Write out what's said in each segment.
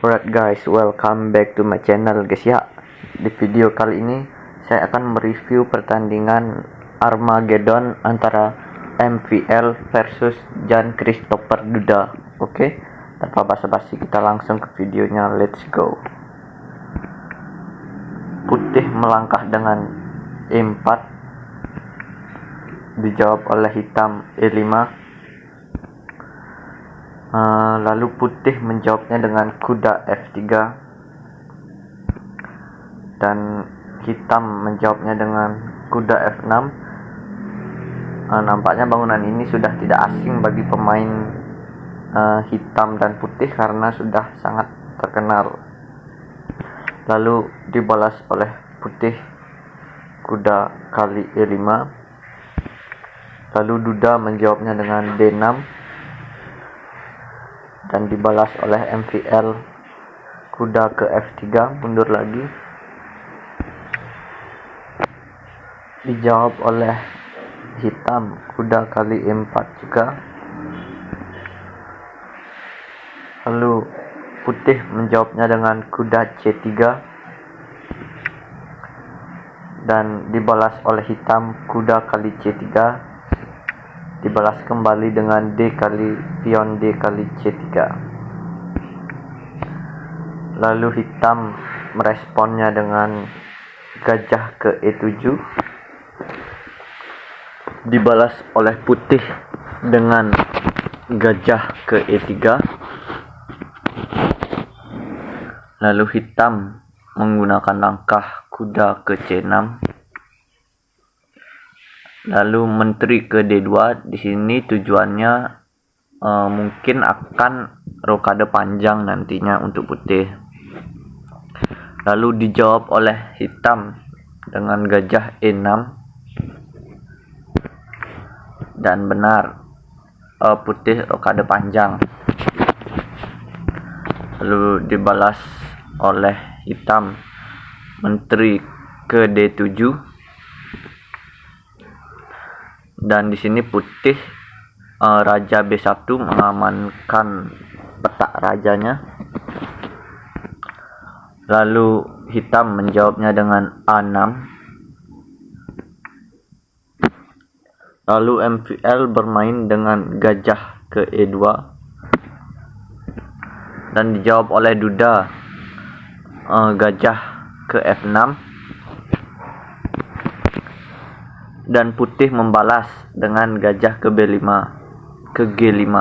Alright guys, welcome back to my channel guys ya. Di video kali ini saya akan mereview pertandingan Armageddon antara MVL versus Jan Christopher Duda. Oke, tanpa basa-basi kita langsung ke videonya, let's go. Putih melangkah dengan E4, dijawab oleh hitam E5. Lalu putih menjawabnya dengan kuda F3 dan hitam menjawabnya dengan kuda F6. Nampaknya bangunan ini sudah tidak asing bagi pemain hitam dan putih karena sudah sangat terkenal. Lalu dibalas oleh putih kuda kali E5. Lalu Duda menjawabnya dengan D6 dan dibalas oleh MVL kuda ke F3, mundur lagi, dijawab oleh hitam kuda kali E4 juga. Lalu putih menjawabnya dengan kuda C3 dan dibalas oleh hitam kuda kali C3, dibalas kembali dengan D kali pion D kali C3. Lalu hitam meresponnya dengan gajah ke E7, dibalas oleh putih dengan gajah ke E3. Lalu hitam menggunakan langkah kuda ke C6. Lalu menteri ke D2. Di sini tujuannya mungkin akan rokade panjang nantinya untuk putih. Lalu dijawab oleh hitam dengan gajah E6 dan benar, putih rokade panjang. Lalu dibalas oleh hitam menteri ke D7. Dan di sini putih raja B1 mengamankan petak rajanya. Lalu hitam menjawabnya dengan A6. Lalu MVL bermain dengan gajah ke E2 dan dijawab oleh Duda gajah ke F6. Dan putih membalas dengan gajah ke B5 ke G5.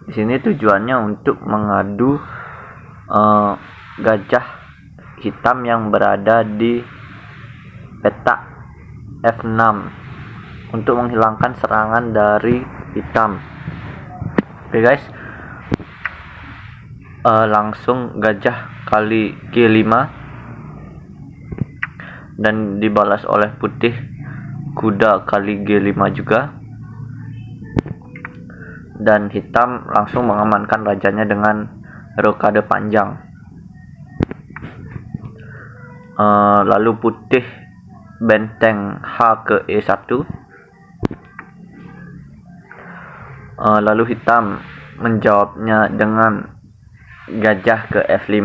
Di sini tujuannya untuk mengadu gajah hitam yang berada di petak F6 untuk menghilangkan serangan dari hitam. Oke guys, langsung gajah kali G5 dan dibalas oleh putih kuda kali G5 juga, dan hitam langsung mengamankan rajanya dengan rokade panjang. Lalu putih benteng H ke E1. Lalu hitam menjawabnya dengan gajah ke F5.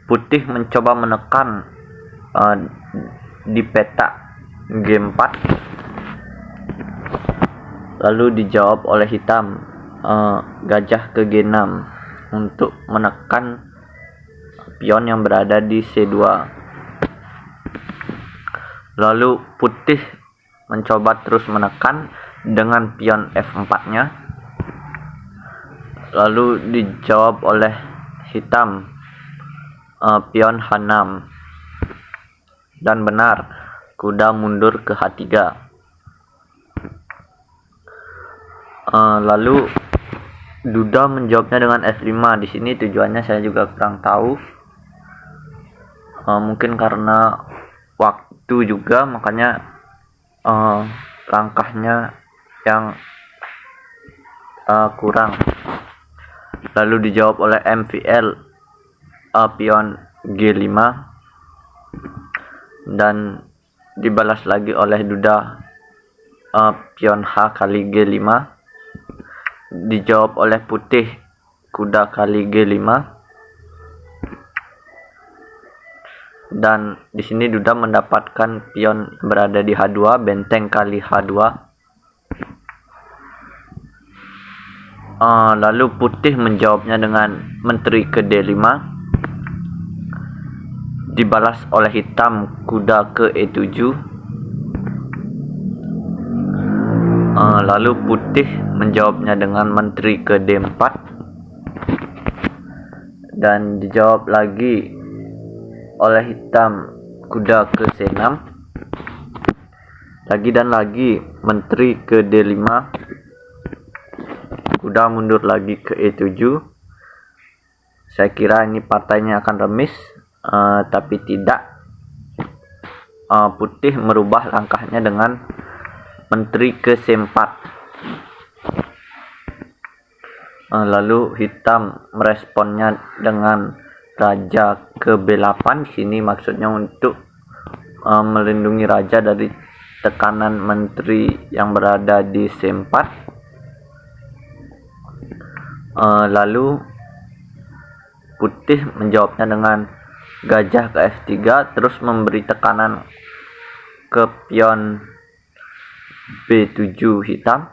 Putih mencoba menekan di petak G4. Lalu dijawab oleh hitam gajah ke G6 untuk menekan pion yang berada di C2. Lalu putih mencoba terus menekan dengan pion F4-nya. Lalu dijawab oleh hitam pion H6 dan benar, kuda mundur ke H3. Lalu Duda menjawabnya dengan F5. Di sini tujuannya saya juga kurang tahu. Mungkin karena waktu juga, makanya langkahnya yang kurang. Lalu dijawab oleh MVL pion G5 dan dibalas lagi oleh Duda pion H kali G5. Dijawab oleh putih kuda kali G5. Dan di sini Duda mendapatkan pion berada di H2, benteng kali H2. Lalu putih menjawabnya dengan menteri ke D5. Dibalas oleh hitam kuda ke E7. Lalu putih menjawabnya dengan menteri ke D4. Dan dijawab lagi oleh hitam kuda ke C6. Lagi dan lagi menteri ke D5. Kuda mundur lagi ke E7. Saya kira ini partainya akan remis, tapi tidak. Putih merubah langkahnya dengan menteri ke C4. Lalu hitam meresponnya dengan raja ke B8. Di sini maksudnya untuk melindungi raja dari tekanan menteri yang berada di C4. Lalu putih menjawabnya dengan gajah ke F3, terus memberi tekanan ke pion B7 hitam.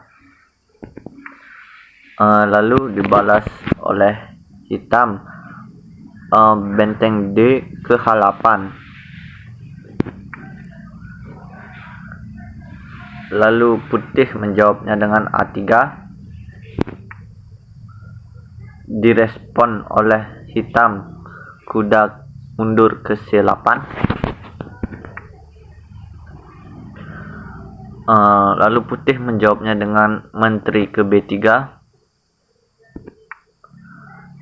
Lalu dibalas oleh hitam benteng D ke H8. Lalu putih menjawabnya dengan A3. Direspon oleh hitam kuda mundur ke C8. Lalu putih menjawabnya dengan menteri ke B3.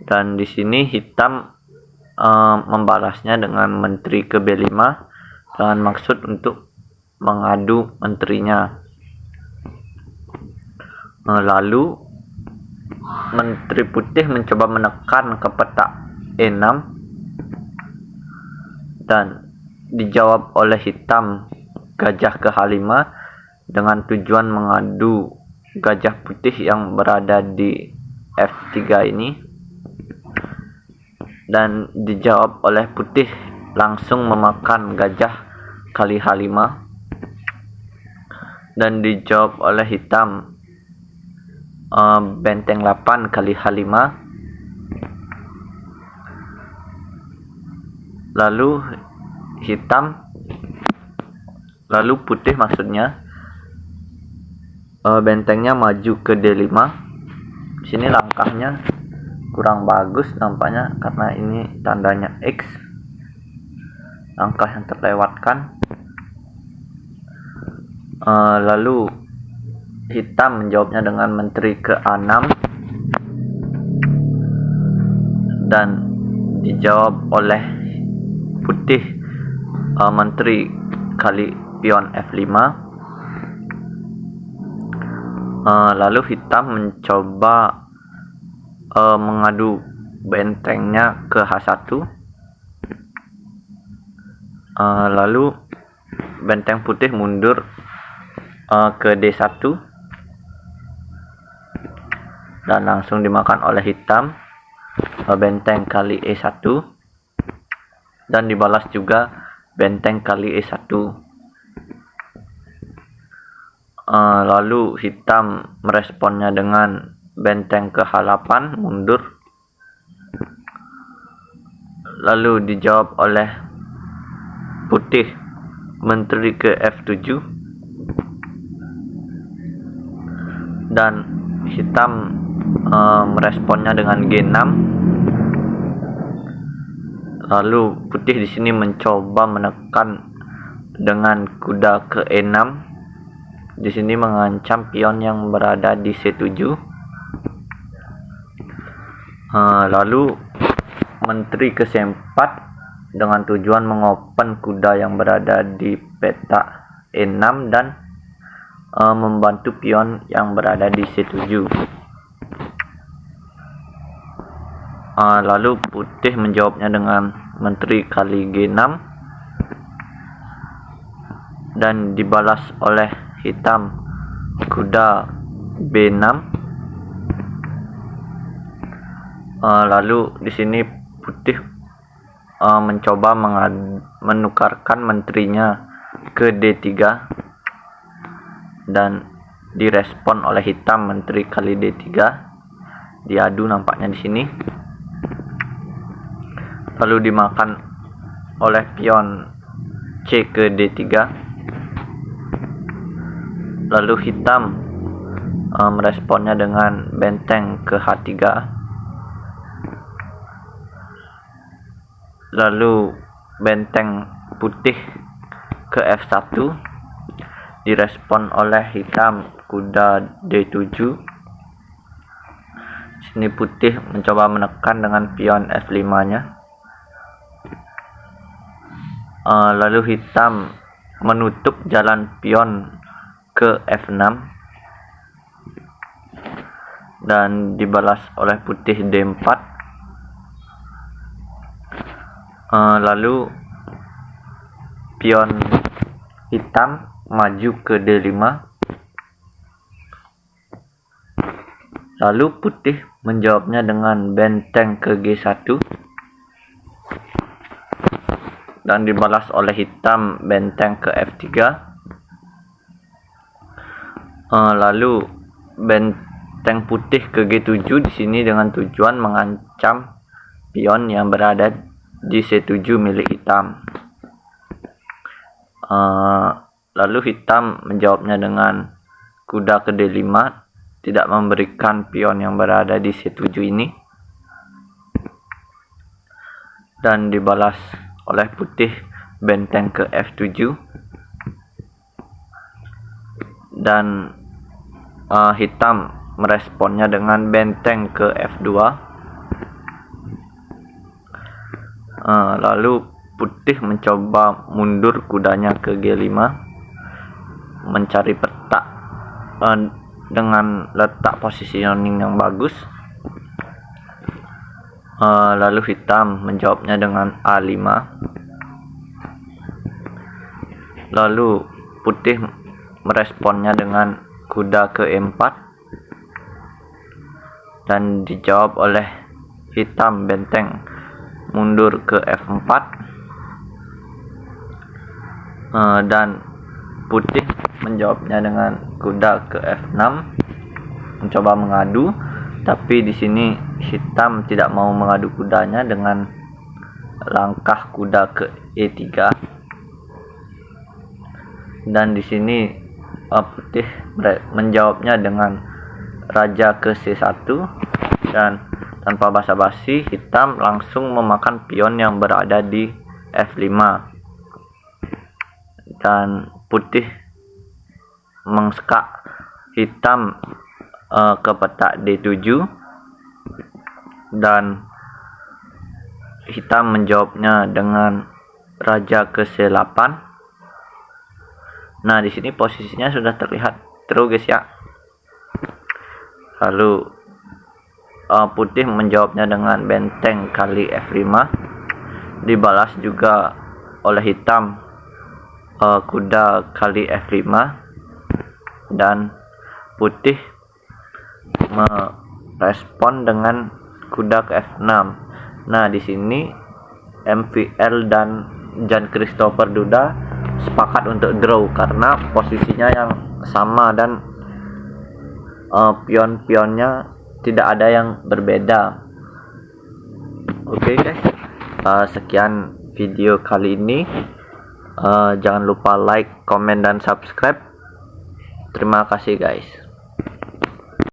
Dan di sini hitam membalasnya dengan menteri ke B5 dengan maksud untuk mengadu menterinya. Lalu menteri putih mencoba menekan ke peta E6 dan dijawab oleh hitam gajah ke H5 dengan tujuan mengadu gajah putih yang berada di F3 ini. Dan dijawab oleh putih langsung memakan gajah kali H5. Dan dijawab oleh hitam benteng 8 kali H5. Lalu putih maksudnya bentengnya maju ke D5. Di sini langkahnya kurang bagus nampaknya karena ini tandanya X, langkah yang terlewatkan. Lalu hitam menjawabnya dengan menteri ke A6 dan dijawab oleh putih menteri kali pion F5. Lalu hitam mencoba mengadu bentengnya ke H1. Lalu benteng putih mundur ke D1 dan langsung dimakan oleh hitam benteng kali E1 dan dibalas juga benteng kali E1. Lalu hitam meresponnya dengan benteng ke H8 mundur. Lalu dijawab oleh putih menteri ke F7 dan hitam meresponnya dengan G6. Lalu putih di sini mencoba menekan dengan kuda ke E6. Di sini mengancam pion yang berada di C7. Lalu menteri ke C4 dengan tujuan mengopen kuda yang berada di peta E6 dan membantu pion yang berada di C7. Lalu putih menjawabnya dengan menteri kali G6 dan dibalas oleh hitam kuda B6. Lalu di sini putih mencoba menukarkan menterinya ke D3 dan direspon oleh hitam menteri kali D3. Diadu nampaknya di sini. Lalu dimakan oleh pion C ke D3. Lalu hitam meresponnya dengan benteng ke H3. Lalu benteng putih ke F1 direspon oleh hitam kuda D7. Sini putih mencoba menekan dengan pion F5-nya. Lalu hitam menutup jalan pion ke F6 dan dibalas oleh putih D4. Lalu pion hitam maju ke D5. Lalu putih menjawabnya dengan benteng ke G1 dan dibalas oleh hitam benteng ke F3. Lalu benteng putih ke G7 di sini dengan tujuan mengancam pion yang berada di C7 milik hitam. Lalu hitam menjawabnya dengan kuda ke D5, tidak memberikan pion yang berada di C7 ini, dan dibalas oleh putih benteng ke F7 dan hitam meresponnya dengan benteng ke F2. Lalu putih mencoba mundur kudanya ke G5 mencari petak dengan letak positioning yang bagus. Lalu hitam menjawabnya dengan A5. Lalu putih meresponnya dengan kuda ke E4 dan dijawab oleh hitam benteng mundur ke F4. Dan putih menjawabnya dengan kuda ke F6 mencoba mengadu, tapi di sini hitam tidak mau mengadu kudanya dengan langkah kuda ke E3. Dan di sini putih menjawabnya dengan raja ke C1 dan tanpa basa-basi hitam langsung memakan pion yang berada di F5 dan putih mengsekak hitam ke petak D7 dan hitam menjawabnya dengan raja ke C8. Nah, di sini posisinya sudah terlihat true guys ya. Lalu putih menjawabnya dengan benteng kali F5, dibalas juga oleh hitam kuda kali F5 dan putih merespon dengan kuda ke F6. Nah, di sini MVL dan Jan Christopher Duda sepakat untuk draw karena posisinya yang sama dan pion-pionnya tidak ada yang berbeda. Oke guys, sekian video kali ini. Jangan lupa like, komen, dan subscribe. Terima kasih guys.